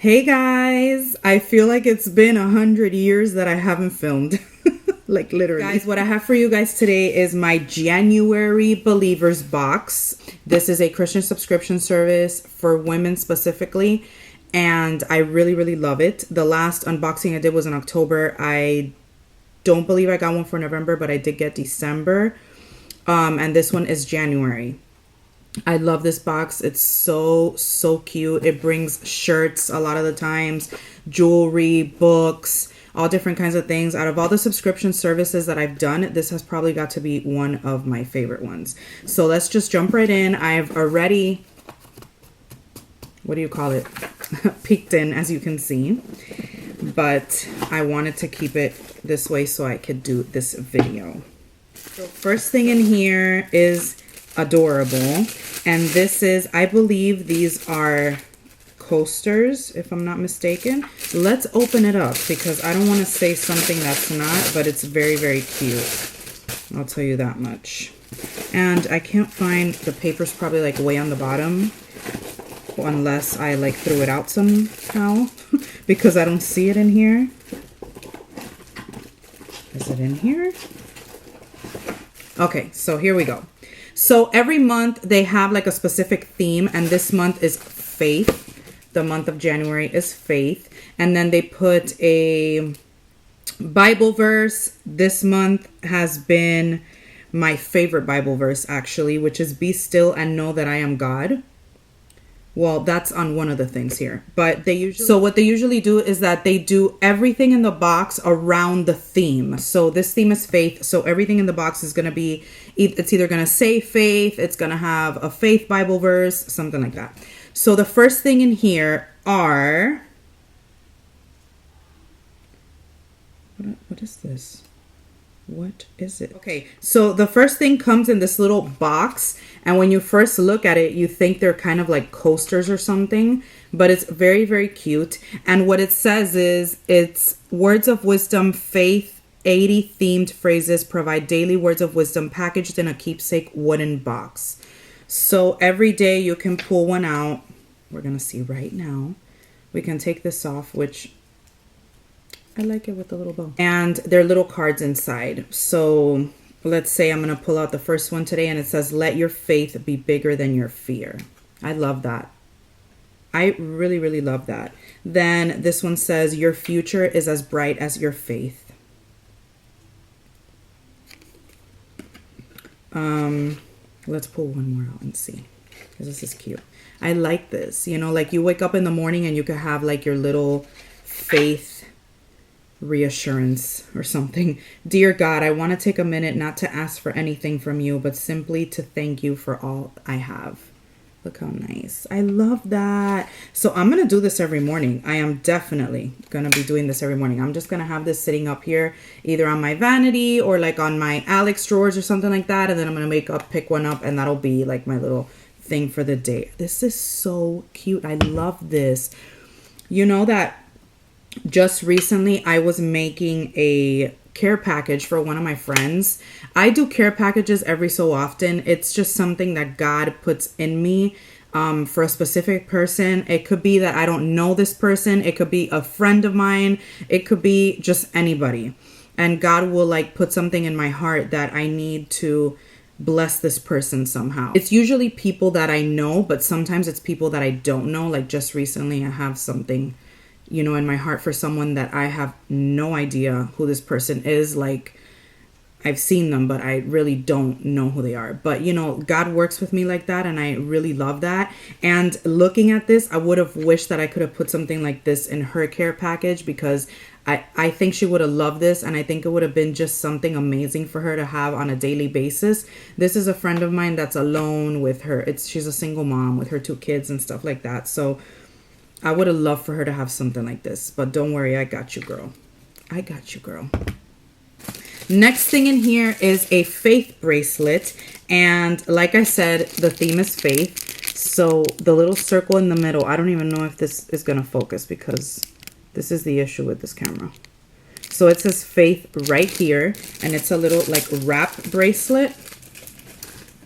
Hey guys, I feel like it's been 100 years that I haven't filmed. Like literally. Guys, what I have for you guys today is my January Believers box. This is a Christian subscription service for women specifically, and I really love it. The last unboxing I did was in October. I don't believe I got one for November, but I did get December. And this one is January. I love this box. It's so cute. It brings shirts a lot of the times, jewelry, books, all different kinds of things. Out of all the subscription services that I've done, this has probably got to be one of my favorite ones. So let's just jump right in. I've already, what do you call it? Peeked in, as you can see. But I wanted to keep it this way so I could do this video. So first thing in here is adorable, and this is, I believe these are coasters, if I'm not mistaken. Let's open it up because I don't want to say something that's not, but it's very cute. I'll tell you that much. And I can't find, the paper's probably like way on the bottom, unless I like threw it out somehow because I don't see it in here. Is it in here? Okay, so here we go. So every month they have like a specific theme, and this month is faith. The month of January is faith. And then they put a Bible verse. This month has been my favorite Bible verse actually, which is be still and know that I am God. Well, that's on one of the things here, but they usually, so what they usually do is that they do everything in the box around the theme. So this theme is faith. So everything in the box is going to be, it's either going to say faith, it's going to have a faith Bible verse, something like that. So the first thing in here are, what is this? What is it? Okay, so the first thing comes in this little box, and when you first look at it, you think they're kind of like coasters or something, but it's very cute. And what it says is, it's words of wisdom, faith, 80 themed phrases, provide daily words of wisdom packaged in a keepsake wooden box. So every day you can pull one out. We're gonna see right now. We can take this off, which I like it with the little bow. And there are little cards inside. So let's say I'm going to pull out the first one today, and it says, let your faith be bigger than your fear. I love that. I really love that. Then this one says, your future is as bright as your faith. Let's pull one more out and see, because this is cute. I like this. You know, like you wake up in the morning and you could have like your little faith reassurance or something. Dear God, I want to take a minute not to ask for anything from you, but simply to thank you for all I have. Look how nice. I love that. So I'm going to do this every morning. I am definitely going to be doing this every morning. I'm just going to have this sitting up here, either on my vanity or like on my Alex drawers or something like that. And then I'm going to pick one up, and that'll be like my little thing for the day. This is so cute. I love this. You know that just recently I was making a care package for one of my friends. I do care packages every so often. It's just something that God puts in me for a specific person. It could be that I don't know this person. It could be a friend of mine. It could be just anybody. And God will like put something in my heart that I need to bless this person somehow. It's usually people that I know, but sometimes it's people that I don't know. Like just recently I have something, you know, in my heart for someone that I have no idea who this person is. Like I've seen them, but I really don't know who they are. But you know, God works with me like that, and I really love that. And looking at this, I would have wished that I could have put something like this in her care package, because I think she would have loved this, and I think it would have been just something amazing for her to have on a daily basis. This is a friend of mine that's alone with her. She's a single mom with her 2 kids and stuff like that. So I would have loved for her to have something like this, but don't worry, I got you, girl. I got you, girl. Next thing in here is a faith bracelet, and like I said, the theme is faith. So the little circle in the middle, I don't even know if this is going to focus, because this is the issue with this camera. So it says faith right here, and it's a little like wrap bracelet,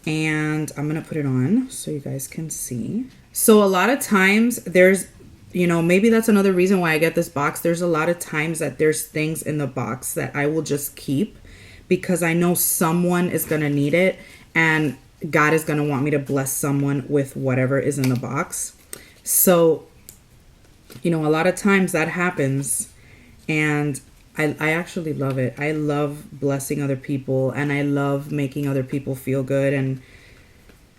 and I'm going to put it on so you guys can see. So a lot of times there's you know, maybe that's another reason why I get this box. There's a lot of times that there's things in the box that I will just keep because I know someone is going to need it, and God is going to want me to bless someone with whatever is in the box. So, you know, a lot of times that happens, and I actually love it. I love blessing other people, and I love making other people feel good and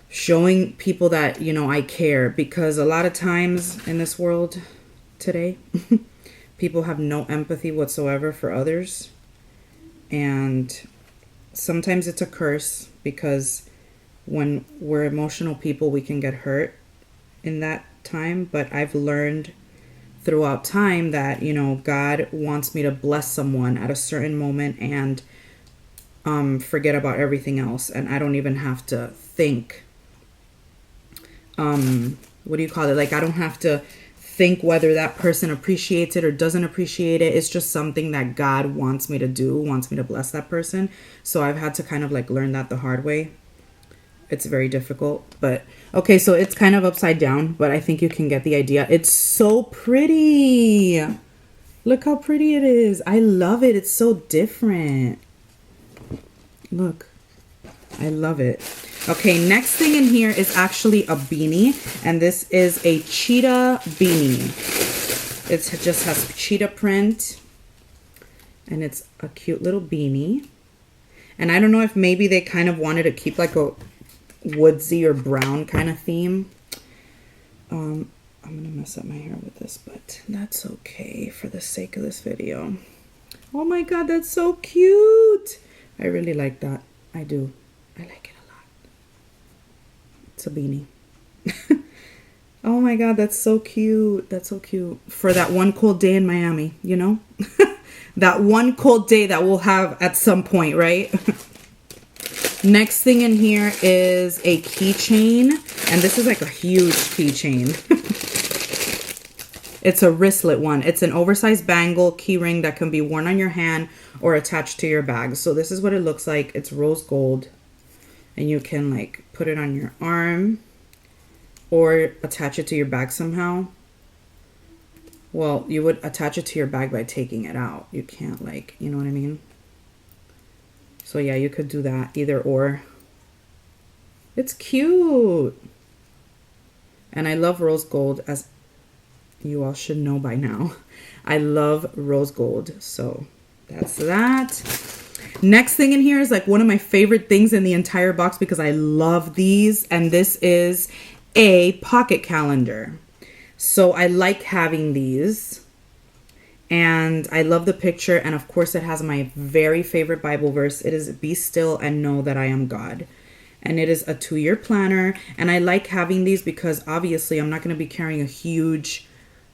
showing people that, you know, I care, because a lot of times in this world today, people have no empathy whatsoever for others. And sometimes it's a curse, because when we're emotional people, we can get hurt in that time. But I've learned throughout time that, you know, God wants me to bless someone at a certain moment and forget about everything else. And I don't even have to think, what do you call it? Like, I don't have to think whether that person appreciates it or doesn't appreciate it. It's just something that God wants me to do, wants me to bless that person. So I've had to kind of like learn that the hard way. It's very difficult, but okay, so it's kind of upside down, but I think you can get the idea. It's so pretty. Look how pretty it is. I love it. It's so different. Look, I love it. Okay, next thing in here is actually a beanie, and this is a cheetah beanie. It just has cheetah print, and it's a cute little beanie. And I don't know if maybe they kind of wanted to keep like a woodsy or brown kind of theme. I'm gonna mess up my hair with this, but that's okay for the sake of this video. Oh my god, that's so cute. I really like that. I do. I like it. It's a beanie. Oh my god, that's so cute. That's so cute. For that one cold day in Miami, you know? That one cold day that we'll have at some point, right? Next thing in here is a keychain. And this is like a huge keychain. It's a wristlet one. It's an oversized bangle key ring that can be worn on your hand or attached to your bag. So this is what it looks like. It's rose gold. And you can like put it on your arm or attach it to your bag somehow. Well, you would attach it to your bag by taking it out. You can't like, you know what I mean? So yeah, you could do that, either or. It's cute. And I love rose gold, as you all should know by now. I love rose gold. So that's that. Next thing in here is like one of my favorite things in the entire box because I love these. And this is a pocket calendar. So I like having these. And I love the picture. And of course it has my very favorite Bible verse. It is, "Be still and know that I am God." And it is a 2-year planner. And I like having these because obviously I'm not going to be carrying a huge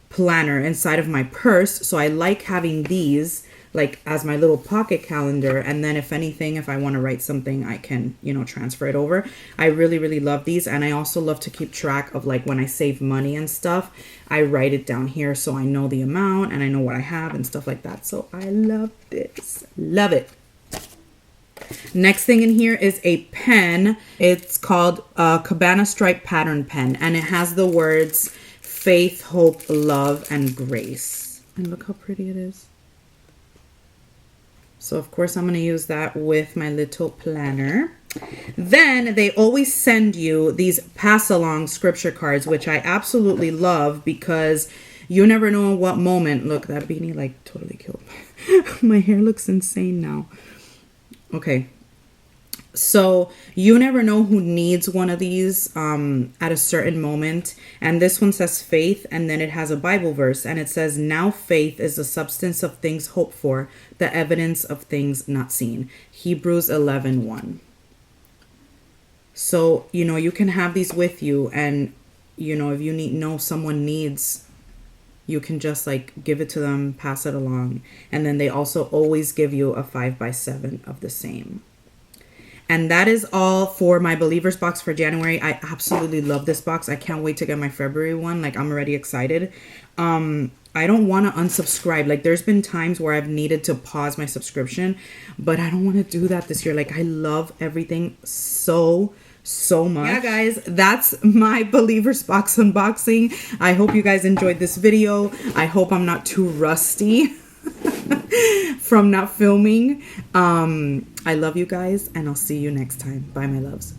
planner inside of my purse. So I like having these like as my little pocket calendar. And then if anything, if I want to write something, I can, you know, transfer it over. I really, really love these. And I also love to keep track of like when I save money and stuff, I write it down here so I know the amount and I know what I have and stuff like that. So I love this. Love it. Next thing in here is a pen. It's called a Cabana Stripe Pattern Pen. And it has the words faith, hope, love, and grace. And look how pretty it is. So of course I'm going to use that with my little planner. Then they always send you these pass-along scripture cards, which I absolutely love because you never know what moment. Look, that beanie like totally killed my hair looks insane now. Okay. So you never know who needs one of these at a certain moment. And this one says faith, and then it has a Bible verse, and it says, "Now faith is the substance of things hoped for, the evidence of things not seen." Hebrews 11:1. So, you know, you can have these with you, and, you know, if you know someone needs, you can just like give it to them, pass it along. And then they also always give you a 5x7 of the same. And that is all for my Believers box for January. I absolutely love this box. I can't wait to get my February one. Like, I'm already excited. I don't want to unsubscribe. Like, there's been times where I've needed to pause my subscription, but I don't want to do that this year. Like, I love everything so, so much. Yeah, guys, that's my Believer's Box unboxing. I hope you guys enjoyed this video. I hope I'm not too rusty from not filming. I love you guys, and I'll see you next time. Bye, my loves.